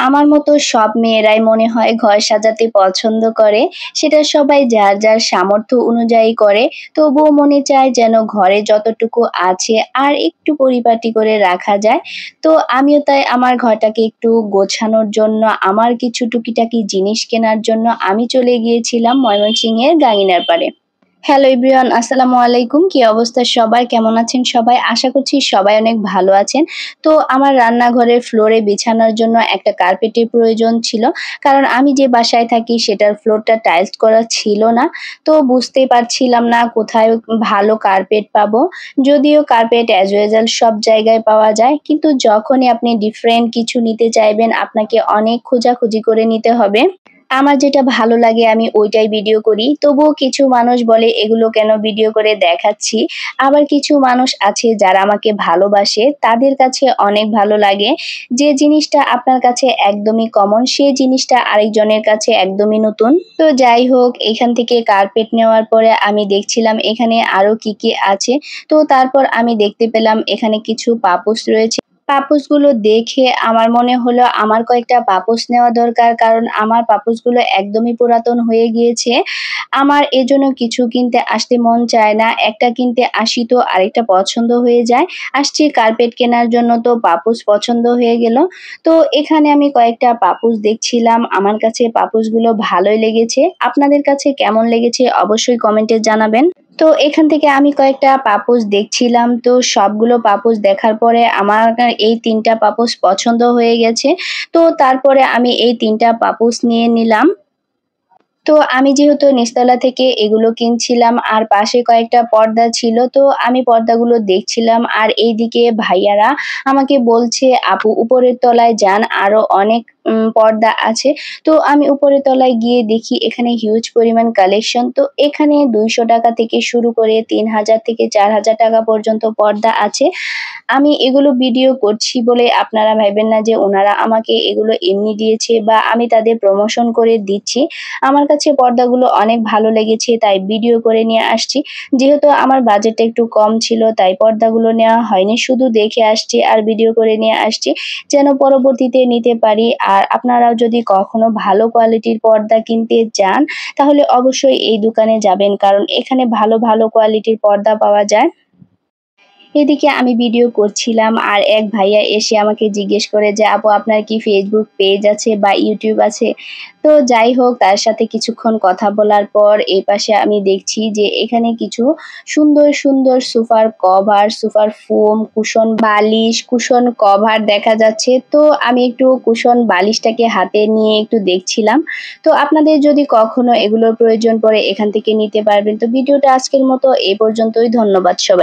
আমার মতো সব মেয়েরাই মনে হয় ঘর সাজাতে পছন্দ করে। সেটা সবাই যার, যার সামর্থ্য অনুযায়ী করে। তবুও মনে চায় যেন ঘরে যতটুকু আছে আর একটু পরিপাটি করে রাখা যায়। তো আমিও তাই আমার ঘরটাকে একটু গোছানোর জন্য, আমার কিছু টুকিটাকি জিনিস কেনার জন্য আমি চলে গিয়েছিলাম ময়মনসিংহের গাঙিনার পাড়ে। হ্যালো এভরিওয়ান, আসসালামু আলাইকুম। কি অবস্থা সবার? কেমন আছেন সবাই? আশা করছি সবাই অনেক ভালো আছেন। তো আমার রান্নাঘরের ফ্লোরে বিছানোর জন্য একটা কার্পেটের প্রয়োজন ছিল। কারণ আমি যে বাসায় থাকি সেটার ফ্লোরটা টাইলস করা ছিল না। তো বুঝতেই পারছিলাম না কোথায় ভালো কার্পেট পাবো। যদিও কার্পেট অ্যাজ ইউজুয়াল সব জায়গায় পাওয়া যায়। কিন্তু যখনই আপনি ডিফারেন্ট কিছু নিতে চাইবেন আপনাকে অনেক খোঁজাখুঁজি করে নিতে হবে। আমার যেটা ভালো লাগে আমি ওইটাই ভিডিও করি। তবুও কিছু মানুষ বলে এগুলো কেন ভিডিও করে দেখাচ্ছি। আবার কিছু মানুষ আছে যারা আমাকে ভালোবাসে, তাদের কাছে অনেক ভালো লাগে। যে জিনিসটা আপনার কাছে একদমই কমন সেই জিনিসটা আরেকজনের কাছে একদমই নতুন। তো যাই হোক, এখান থেকে কার্পেট নেওয়ার পরে আমি দেখছিলাম এখানে আরো কি, কি আছে। তো তারপর আমি দেখতে পেলাম এখানে কিছু পাপোশ রয়েছে। পাপোশগুলো দেখে আমার মনে হলো আমার কয়েকটা পাপোশ নেওয়া দরকার। কারণ আমার পাপোশগুলো একদমই পুরাতন হয়ে গিয়েছে। আমার এজন্য কিছু কিনতে আসতে মন চায় না। একটা কিনতে আসি তো আরেকটা পছন্দ হয়ে যায়। আসছি কার্পেট কেনার জন্য, তো পাপোশ পছন্দ হয়ে গেল। তো এখানে আমি কয়েকটা পাপোশ দেখছিলাম। আমার কাছে পাপোশগুলো ভালোই লেগেছে। আপনাদের কাছে কেমন লেগেছে অবশ্যই কমেন্টে জানাবেন। তো এখান থেকে আমি কয়েকটা পাপোশ দেখছিলাম। তো সবগুলো পাপোশ দেখার পরে আমার এই ৩ টা পাপোশ পছন্দ হয়ে গেছে। তো তারপরে আমি এই ৩ টা পাপোশ নিয়ে নিলাম। তো আমি যেহেতু নিচতলা থেকে এগুলো কিনছিলাম আর পাশে কয়েকটা পর্দা ছিল, তো আমি পর্দাগুলো দেখছিলাম আর এইদিকে ভাইয়ারা আমাকে বলছে আপু উপরের তলায় যান, আরো অনেক পর্দা আছে। তো আমি উপরের তলায় গিয়ে দেখি এখানে হিউজ পরিমাণ কালেকশন। তো এখানে ২০০ টাকা থেকে শুরু করে ৩,০০০ থেকে ৪,০০০ টাকা পর্যন্ত পর্দা আছে। আমি এগুলো ভিডিও করছি বলে আপনারা ভাইবেন না যে ওনারা আমাকে এগুলো এমনি দিয়েছে বা আমি তাদের প্রমোশন করে দিচ্ছি। আমার কাছে পর্দাগুলো অনেক ভালো লেগেছে তাই ভিডিও করে নিয়ে আসছি। যেহেতু আমার বাজেটটা একটু কম ছিল তাই পর্দাগুলো নেওয়া হয়নি। শুধু দেখে আসছি আর ভিডিও করে নিয়ে আসছি যেন পরবর্তীতে নিতে পারি। আর আপনারাও যদি কখনো ভালো কোয়ালিটির পর্দা কিনতে চান তাহলে অবশ্যই এই দোকানে যাবেন। কারণ এখানে ভালো, ভালো কোয়ালিটির পর্দা পাওয়া যায়। এদিকে আমি ভিডিও করছিলাম আর এক ভাইয়া এসে আমাকে জিজ্ঞেস করে যে আপু আপনার কি ফেসবুক পেজ আছে বা ইউটিউব আছে? তো যাই হোক, তার সাথে কিছুক্ষণ কথা বলার পর এই পাশে আমি দেখছি যে এখানে কিছু সুন্দর, সুন্দর সোফার কভার, সোফার ফোম, কুশন বালিশ, কুশন কভার দেখা যাচ্ছে। তো আমি একটু কুশন বালিশটাকে হাতে নিয়ে একটু দেখছিলাম। তো আপনাদের যদি কখনো এগুলোর প্রয়োজন পড়ে এখান থেকে নিতে পারবেন। তো ভিডিওটা আজকের মতো এই পর্যন্তই। ধন্যবাদ সবাই।